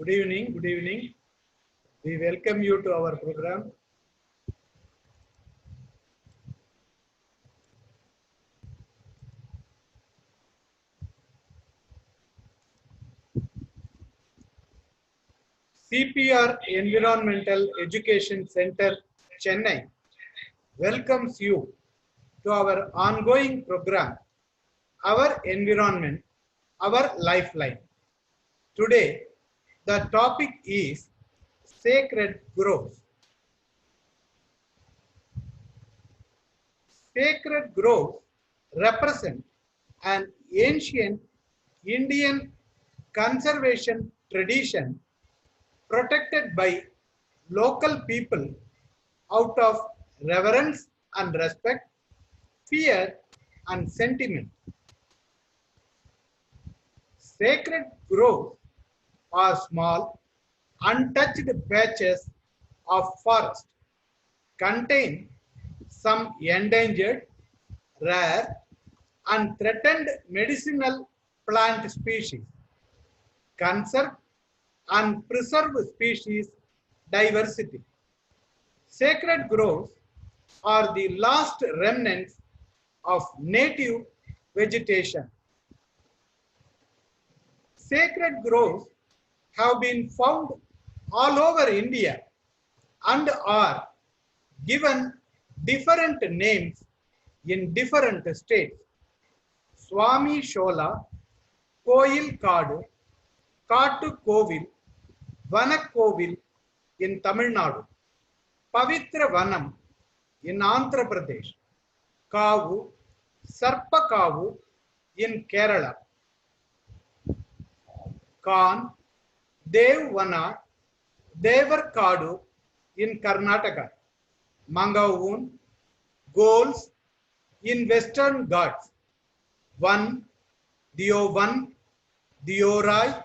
Good evening. Good evening. We welcome you to our program. CPR Environmental Education Center, Chennai, welcomes you to our ongoing program, Our Environment, Our Lifeline. Today, the topic is Sacred Groves. Sacred groves represent an ancient Indian conservation tradition protected by local people out of reverence and respect, fear and sentiment. Sacred groves are small, untouched patches of forest, contain some endangered, rare, and threatened medicinal plant species, conserve and preserve species diversity. Sacred groves are the last remnants of native vegetation. Sacred groves have been found all over India and are given different names in different states. Swami Shola, Koil Kadu, Katu Kovil, Vanakovil in Tamil Nadu, Pavitra Vanam in Andhra Pradesh, Kavu, Sarpa Kavu in Kerala, Kan, Devvana, Devar Kadu in Karnataka, Mangavun, Goals in Western Ghats, Van, Diovan, Diorai,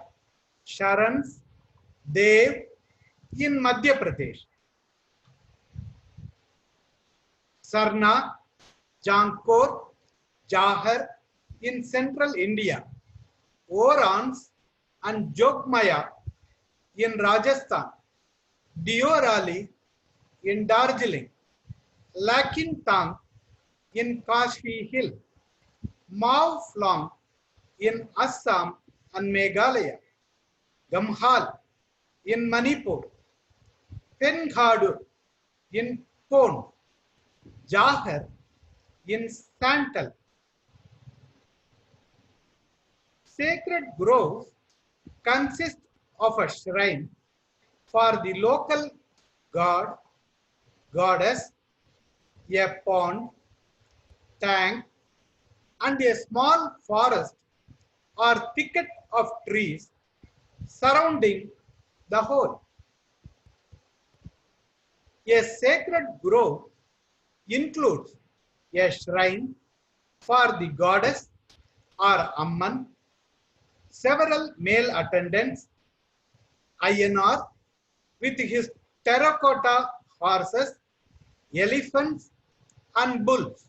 Sharans, Dev in Madhya Pradesh, Sarna, Jankor, Jahar in central India, Orans and Jogmaya in Rajasthan, Diorali in Darjeeling, Lakintang in Kashi Hill, Mao Flong in Assam and Meghalaya, Gamhal in Manipur, Tenghadu in Pond, Jahar in Santal. Sacred groves consist of a shrine for the local god, goddess, a pond, tank, and a small forest or thicket of trees surrounding the whole. A sacred grove includes a shrine for the goddess or Amman, several male attendants, Ayanar with his terracotta horses, elephants, and bulls,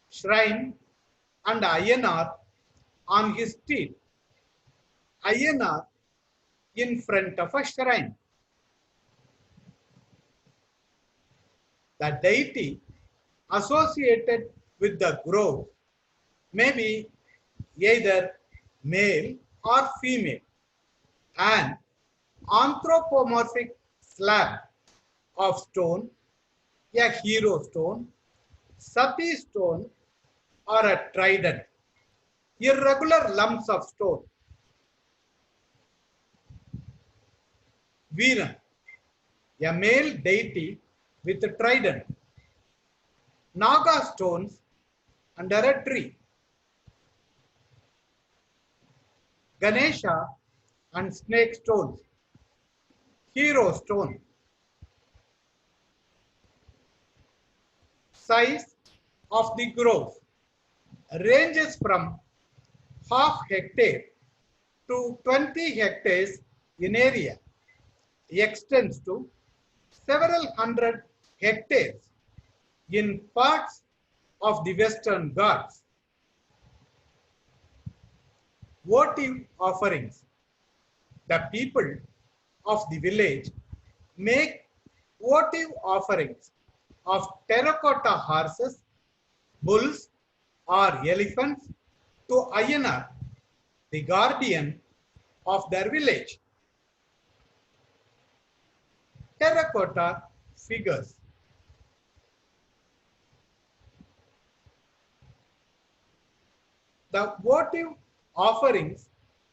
shrine and Ayanar on his steed, Ayanar in front of a shrine. The deity associated with the grove may be either male or female. An anthropomorphic slab of stone, a hero stone, Sati stone, or a trident, irregular lumps of stone. Veeran, a male deity with a trident. Naga stones under a tree. Ganesha and snake stones. Hero stone. Size of the grove ranges from half hectare to 20 hectares in area, extends to several hundred hectares in parts of the Western Ghats. Votive offerings. the people of the village make votive offerings of terracotta horses, bulls, or elephants to Ayyanar, the guardian of their village. Terracotta figures. The votive offerings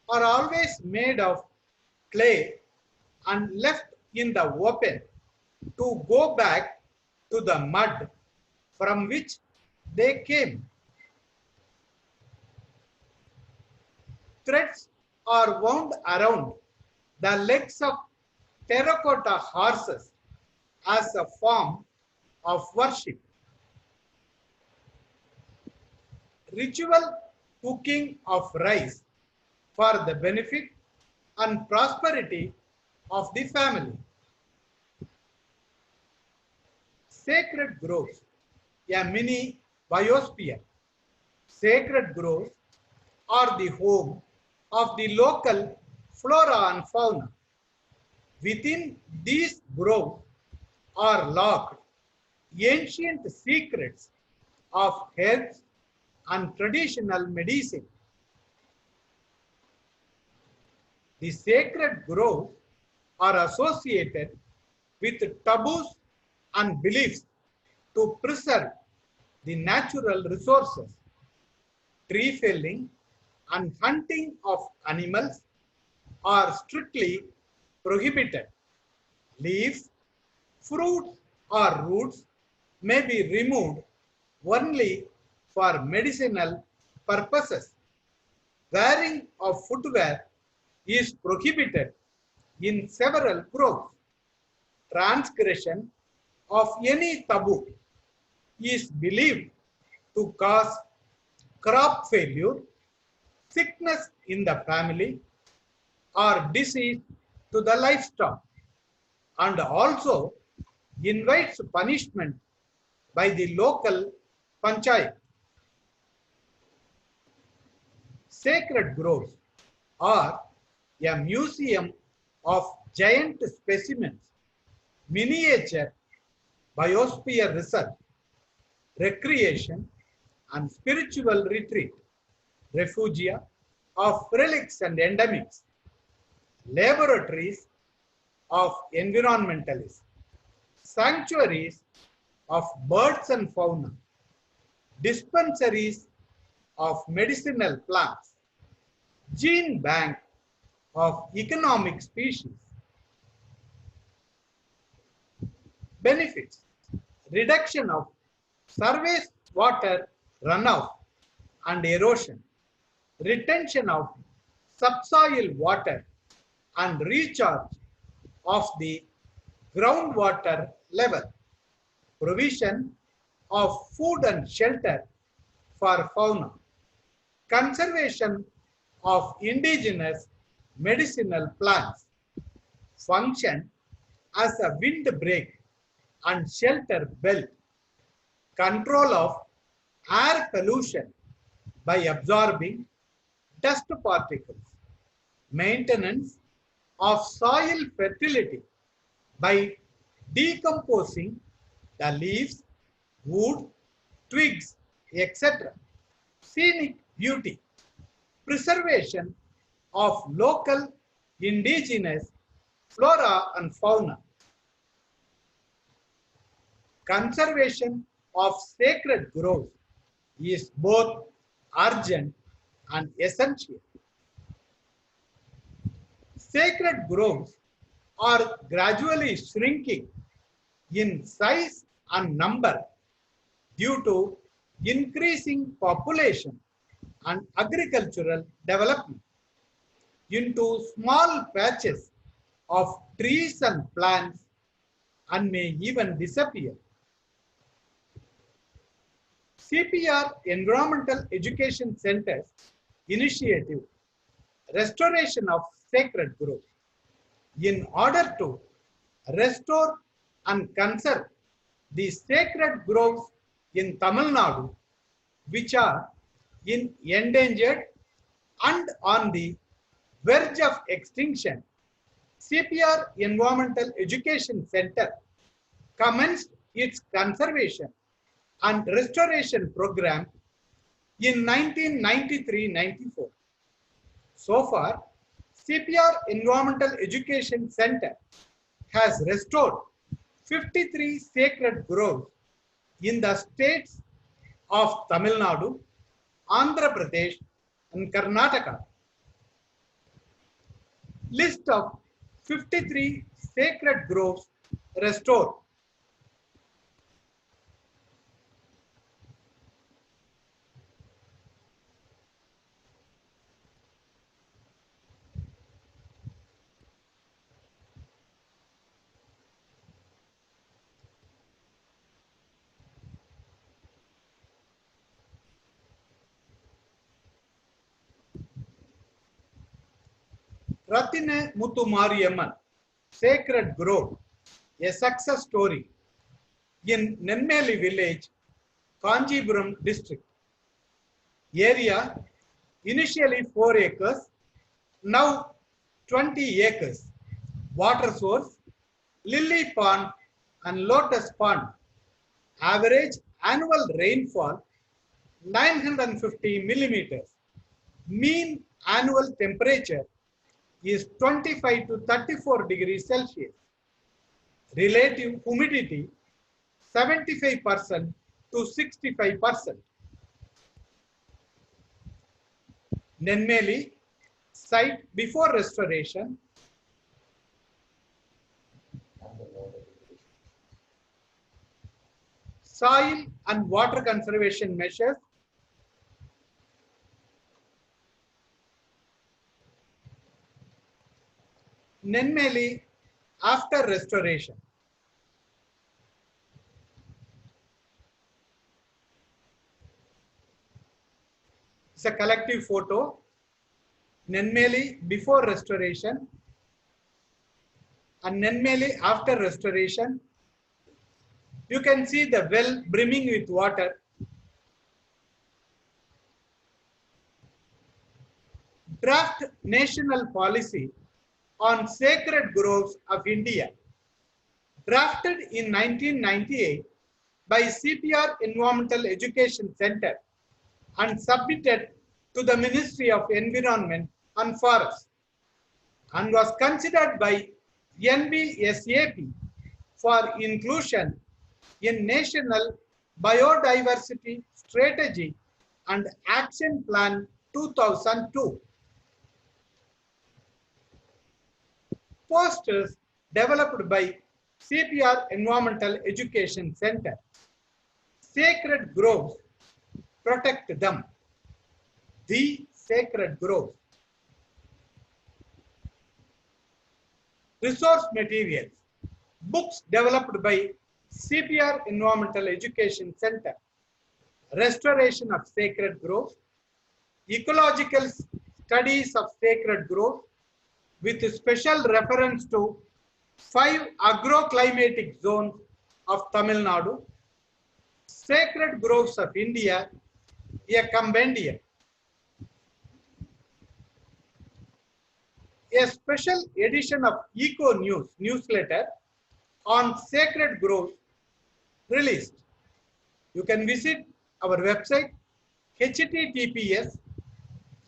are always made of clay and left in the open to go back to the mud from which they came. Threads are wound around the legs of terracotta horses as a form of worship. Ritual cooking of rice for the benefit and prosperity of the family. Sacred groves, a mini biosphere. Sacred groves are the home of the local flora and fauna. Within these groves are locked ancient secrets of herbs and traditional medicine. The sacred groves are associated with taboos and beliefs to preserve the natural resources. Tree felling and hunting of animals are strictly prohibited. Leaves, fruits, or roots may be removed only for medicinal purposes. Wearing of footwear is prohibited in several groves. Transgression of any taboo is believed to cause crop failure, sickness in the family, or disease to the livestock, and also invites punishment by the local panchayat. Sacred groves are a museum of giant specimens, miniature biosphere research, recreation and spiritual retreat, refugia of relics and endemics, laboratories of environmentalists, sanctuaries of birds and fauna, dispensaries of medicinal plants, gene bank of economic species. Benefits: reduction of surface water runoff and erosion, retention of subsoil water and recharge of the groundwater level, provision of food and shelter for fauna, conservation of indigenous medicinal plants, function as a windbreak and shelter belt, control of air pollution by absorbing dust particles, maintenance of soil fertility by decomposing the leaves, wood, twigs, etc. Scenic beauty, preservation of local indigenous flora and fauna, conservation of sacred groves is both urgent and essential. Sacred groves are gradually shrinking in size and number due to increasing population and agricultural development into small patches of trees and plants and may even disappear. CPR Environmental Education Centers initiative, restoration of sacred groves. In order to restore and conserve the sacred groves in Tamil Nadu, which are in endangered and on the verge of extinction, CPR Environmental Education Center commenced its conservation and restoration program in 1993-94. So far, CPR Environmental Education Center has restored 53 sacred groves in the states of Tamil Nadu, Andhra Pradesh, and Karnataka. List of 53 sacred groves restored. Rathine Muthumariyamman Sacred Grove, a success story in Nenmeli village, Kanjipuram district. Area initially 4 acres, now 20 acres. Water source, lily pond and lotus pond. Average annual rainfall 950 millimeters. Mean annual temperature is 25 to 34 degrees Celsius. Relative humidity 75% to 65%. Nenmeli site before restoration. Soil and water conservation measures. Nenmeli after restoration. It's a collective photo. Nenmeli before restoration and Nenmeli after restoration. You can see the well brimming with water. Draft National Policy on Sacred Groves of India, drafted in 1998 by CPR Environmental Education Center and submitted to the Ministry of Environment and Forests, and was considered by NBSAP for inclusion in National Biodiversity Strategy and Action Plan 2002. Posters developed by CPR Environmental Education Center. Sacred groves, protect them. The sacred groves. Resource materials. Books developed by CPR Environmental Education Center. Restoration of sacred groves. Ecological studies of sacred groves, with special reference to 5 agroclimatic zones of Tamil Nadu, Sacred Groves of India, a compendium. A special edition of Eco News newsletter on sacred groves released. You can visit our website https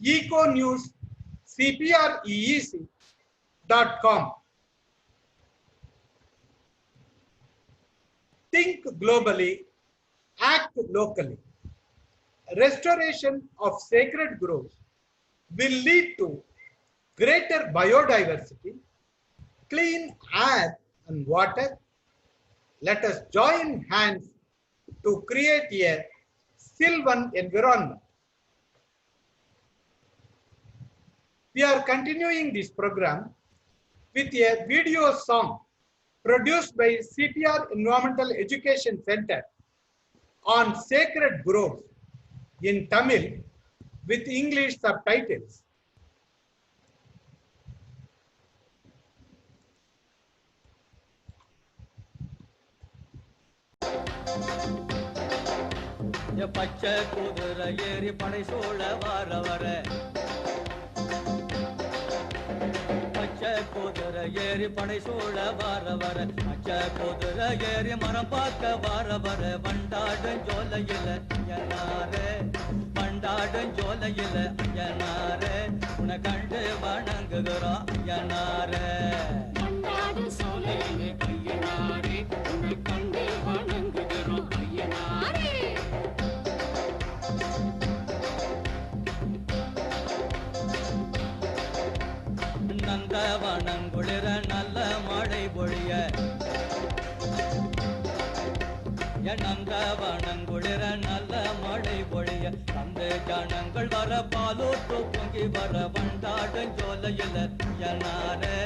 econewscpreec.com. Think globally, act locally. Restoration of sacred groves will lead to greater biodiversity, clean air and water. Let us join hands to create a sylvan environment. We are continuing this program with a video song produced by CPR Environmental Education Center on sacred groves in Tamil with English subtitles. பச்சை குதிரை ஏறி படை சூழ வர வர குதிரை ஏறி படை சூழ வர வர அச்ச குதிரை ஏறி மரம் பார்க்க வர வர வண்டாடும் ஜோலையில ஐயனாரே வண்டாடும் ஜோலையில ஐயனாரே உன்னை கண்டு வணங்குகிறோம் ஐயனாரே வண்டாடும் சோலையிலே ஐயனாரே உன்னை கண்டு வணங்குகிறோம் ஐயனாரே நந்தவனங்குளிர நல்ல மழை பொழிய நந்தவனங்குளிர நல்ல மழை பொழிய அந்த ஜனங்கள் வர பாலூட்டு பொங்கி வர வண்டாடும் ஜோலையில ஐயனாரே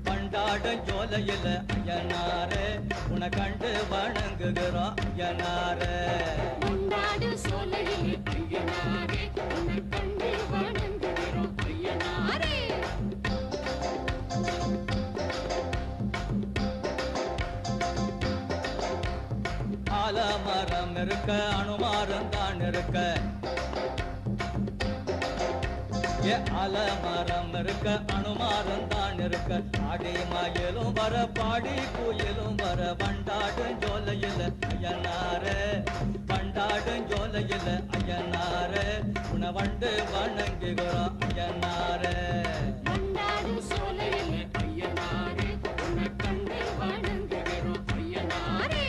வண்டாடும் ஜோலையில ஐயனாரே உன்னை கண்டு வணங்குகிறோம் ஐயனாரே வண்டாடும் சோலையிலே ஐயனாரே உன்னை கண்டு வணங்குகிறோம் ஐயனாரே ஆலமரம் இருக்க அனுமாரம் தான் இருக்க ஆலமரம் இருக்க அனுமாரம் தான் இருக்க ஆடி மயிலும் வர பாடி குயிலும் வர வண்டாடும் ஜோலையில ஐயனாரே வண்டாடும் ஜோலையில ஐயனாரே உன்னை வண்டு வணங்குகிறோம் ஐயனாரே வண்டாடும் சோலையிலே ஐயனாரே உன்னை கண்டு வணங்குகிறோம் ஐயனாரே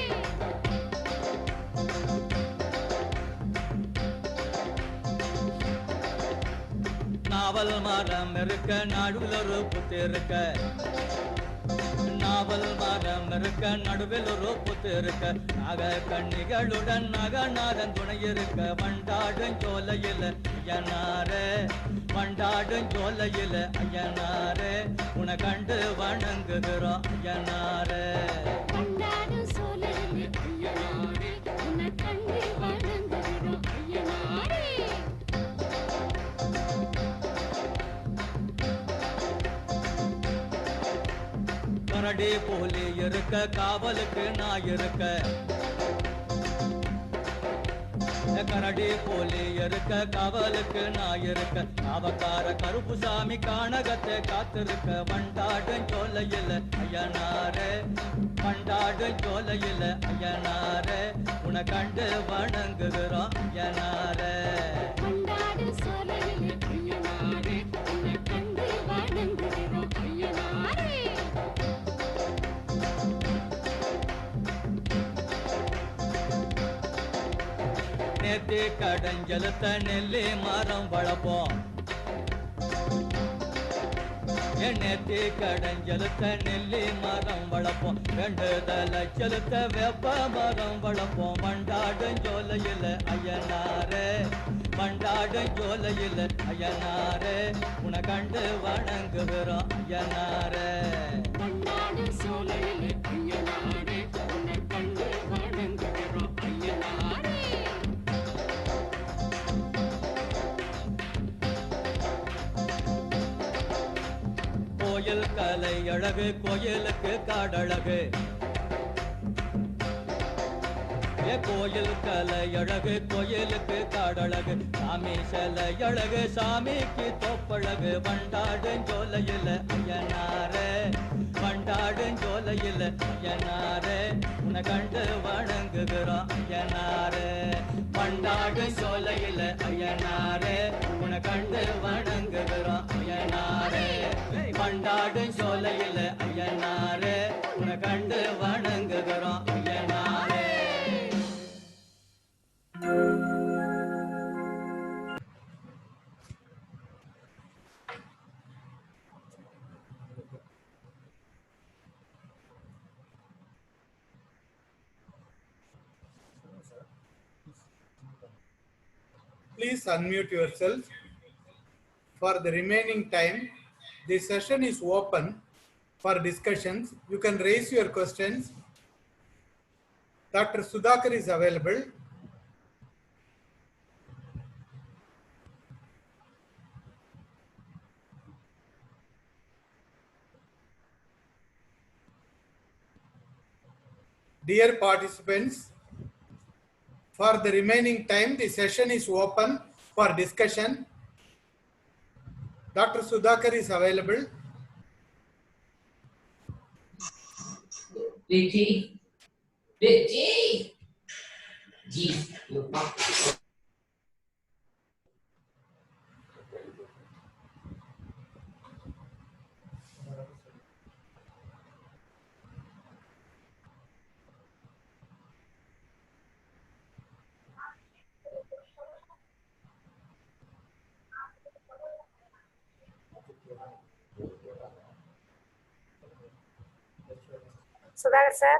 நாவல் மரம் இருக்க நடுவில் ஒரு புத்து இருக்க நாவல் மரம் இருக்க நடுவில் ஒரு புத்து இருக்க நாக கண்ணிகளுடன் நகநாதன் துணை இருக்க வண்டாடும் ஜோலையில ஐயனாரே வண்டாடும் ஜோலையில ஐயனாரே உன்னை கண்டு வணங்குகிறோம் ஐயனாரே வண்டாடும் சோலையிலே ஐயனாரே உன்னை கண்டு வணங்குகிறோம் ஐயனாரே கரடி போலி இருக்க காவலுக்கு நான் இருக்க கரடி போலி இருக்க காவலுக்கு நான் இருக்க காவக்கார கருப்பு சாமி காணகத்தை காத்திருக்க வண்டாடும் ஜோலையில ஐயனாரே வண்டாடும் ஜோலையில ஐயனாரே உன்னை கண்டு வணங்குகிறோம் ஐயனாரே வண்டாடும் சோலையிலே ஐயனாரே உன்னை கண்டு வணங்குகிறோம் ஐயனாரே நேத்தி கடஞ்சலத்த நெல்லி மரம் வளர்ப்போம் நேத்தி கடஞ்சலத்த நெல்லி மரம் வளர்ப்போம் ரெண்டு தலை செலுத்த வெப்ப மரம் வளர்ப்போம் வண்டாடும் ஜோலையில ஐயனாரே வண்டாடும் ஜோலையில ஐயனாரே உன்னை கண்டு வணங்குகிறோம் ஐயனாரே வண்டாடும் சோலையிலே ஐயனாரே உன்னை கண்டு வணங்குகிறோம் ஐயனாரே கோயில் கலை அழகு கோயிலுக்கு காடழகு கோயில் கலை அழகு கோயிலுக்கு காடழகு சாமி சிலை அழகு சாமிக்கு தோப்பழகு வண்டாடும் ஜோலையில ஐயனாரே வண்டாடும் ஜோலையில ஐயனாரே உன்னை கண்டு வணங்குகிறோம் ஐயனாரே வண்டாடும் ஜோலையில ஐயனாரே உன்னை கண்டு வணங்குகிறோம் ஐயனாரே வண்டாடும் ஜோலையில ஐயனாரே உன்னை கண்டு வணங்குகிறோம் ஐயனாரே Please unmute yourself. For the remaining time, this session is open for discussions. You can raise your questions. Dr. Sudhakar is available. Dear participants, for the remaining time, the session is open for discussion. Dr. Sudhakar is available. Vicky. Vicky. Jeez, lupa. Sudhakar sir.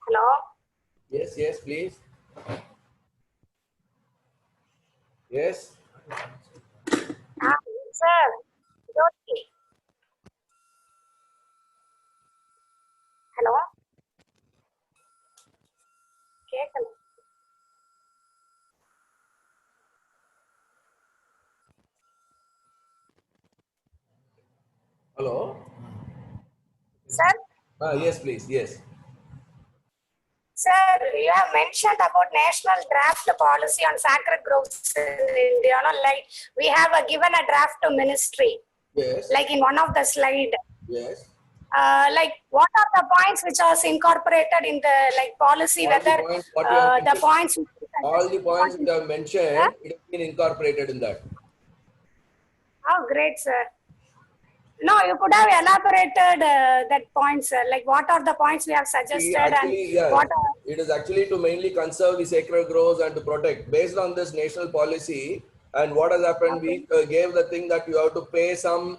Hello. Yes, yes, please. Yes. Sir. Jyoti. Hello. கேட்கல. Hello. Sir. Yes, please. Yes. Sir, you have mentioned about national draft policy on sacred groves in India. No? Like we have given a draft to ministry. Yes. Like in one of the slide. Yes. Like what are the points which are incorporated in the like policy? All the whether points, what you have the mentioned. points. All the points that you have mentioned, it has been incorporated in that. Oh, great, sir. No, you could have elaborated that point, sir. Like, what are the points we have suggested Actually, and yeah, what are... it is actually to mainly conserve the sacred groves and to protect. Based on this national policy, and what has happened, we gave the thing that you have to pay some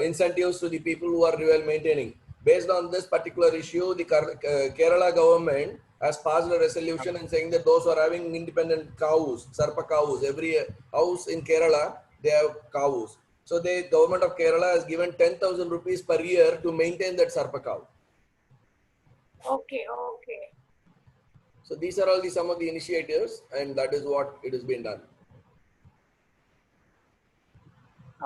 incentives to the people who are well maintaining. Based on this particular issue, the Kerala government has passed a resolution and saying that those who are having independent cows, Sarpa cows, every house in Kerala, they have cows. So the government of Kerala has given 10,000 rupees per year to maintain that Sarpa cow. Okay, okay. So these are all some of the initiatives, and that is what it has been done.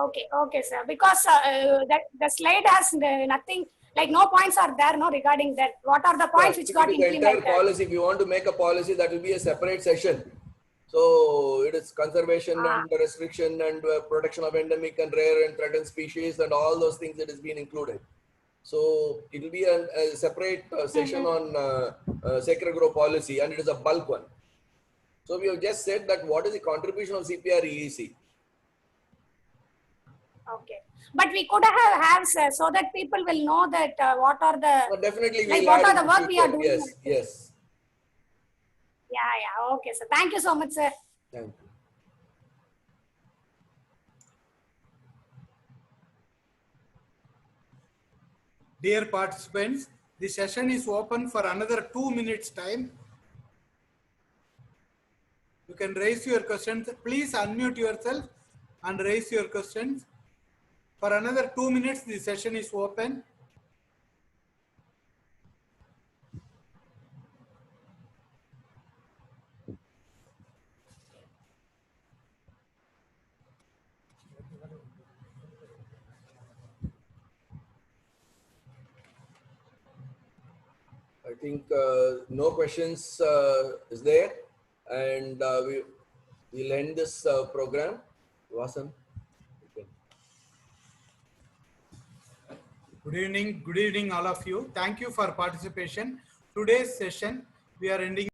Okay, okay, sir. Because that the slide has nothing, like no points are there, no, regarding that. What are the points which got It is the entire implemented? policy. If you want to make a policy, that will be a separate session. So it is conservation and restriction and protection of endemic and rare and threatened species and all those things that has been included. So it will be a separate session on sacred grove policy, and it is a bulk one. So we have just said that what is the contribution of CPR EEC? Okay. But we could have sir, so that people will know that what are the... So definitely like we'll what add are in the work we are future. doing. Yes, yes. Yeah, yeah. Okay, sir. Thank you so much, sir. Thank you. Dear participants, the session is open for another 2 minutes time. You can raise your questions. Please unmute yourself and raise your questions. For another 2 minutes, the session is open. I think no questions is there, and we'll end this program. Vasan. Good evening all of you. Thank you for participation. Today's session, we are ending